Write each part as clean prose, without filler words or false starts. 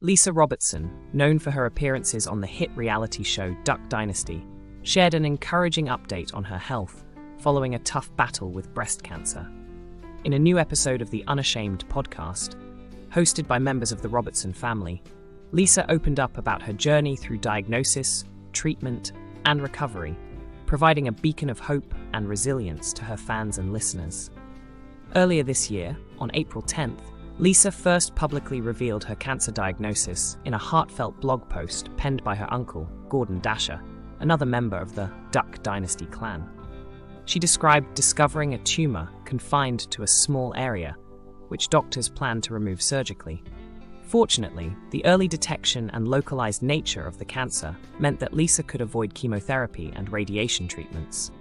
Lisa Robertson, known for her appearances on the hit reality show Dynasty, shared an encouraging update on her health following a tough battle with breast cancer. In a new episode of the Unashamed podcast, hosted by members of the Robertson family, Lisa opened up about her journey through diagnosis, treatment, and recovery, providing a beacon of hope and resilience to her fans and listeners. Earlier this year, on April 10th, Lisa first publicly revealed her cancer diagnosis in a heartfelt blog post penned by her uncle, Gordon Dasher, another member of the Duck Dynasty clan. She described discovering a tumor confined to a small area, which doctors planned to remove surgically. Fortunately, the early detection and localized nature of the cancer meant that Lisa could avoid chemotherapy and radiation treatments.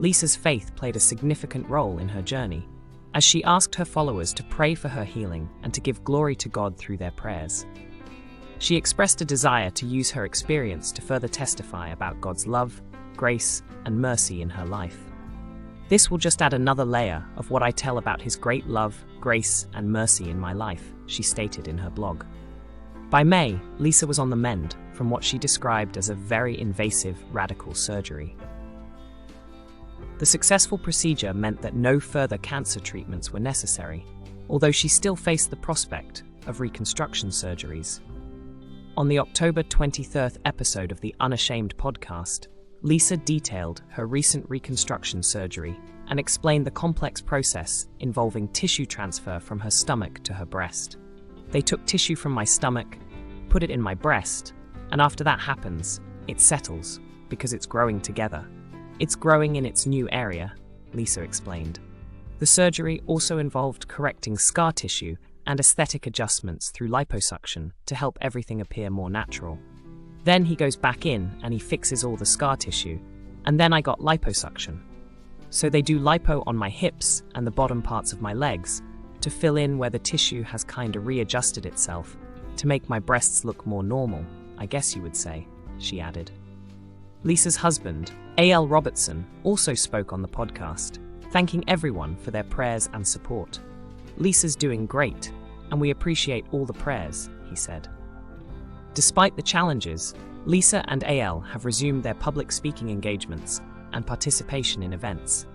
Lisa's faith played a significant role in her journey, as she asked her followers to pray for her healing and to give glory to God through their prayers. She expressed a desire to use her experience to further testify about God's love, grace, and mercy in her life. "This will just add another layer of what I tell about His great love, grace, and mercy in my life," she stated in her blog. By May, Lisa was on the mend from what she described as a very invasive, radical surgery. The successful procedure meant that no further cancer treatments were necessary, although she still faced the prospect of reconstruction surgeries. On the October 23rd episode of the Unashamed podcast, Lisa detailed her recent reconstruction surgery and explained the complex process involving tissue transfer from her stomach to her breast. "They took tissue from my stomach, put it in my breast, and after that happens, it settles because it's growing together. It's growing in its new area," Lisa explained. The surgery also involved correcting scar tissue and aesthetic adjustments through liposuction to help everything appear more natural. Then he goes back in and he fixes all the scar tissue, and then I got liposuction. So they do lipo on my hips and the bottom parts of my legs to fill in where the tissue has kinda readjusted itself to make my breasts look more normal, I guess you would say, she added. Lisa's husband, A.L. Robertson, also spoke on the podcast, thanking everyone for their prayers and support. "Lisa's doing great, and we appreciate all the prayers," he said. Despite the challenges, Lisa and A.L. have resumed their public speaking engagements and participation in events.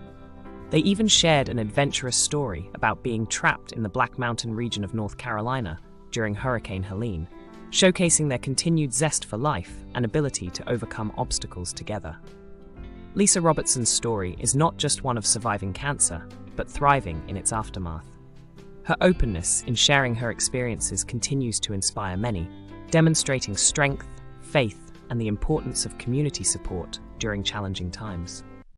They even shared an adventurous story about being trapped in the Black Mountain region of North Carolina during Hurricane Helene, showcasing their continued zest for life and ability to overcome obstacles together. Lisa Robertson's story is not just one of surviving cancer, but thriving in its aftermath. Her openness in sharing her experiences continues to inspire many, demonstrating strength, faith, and the importance of community support during challenging times.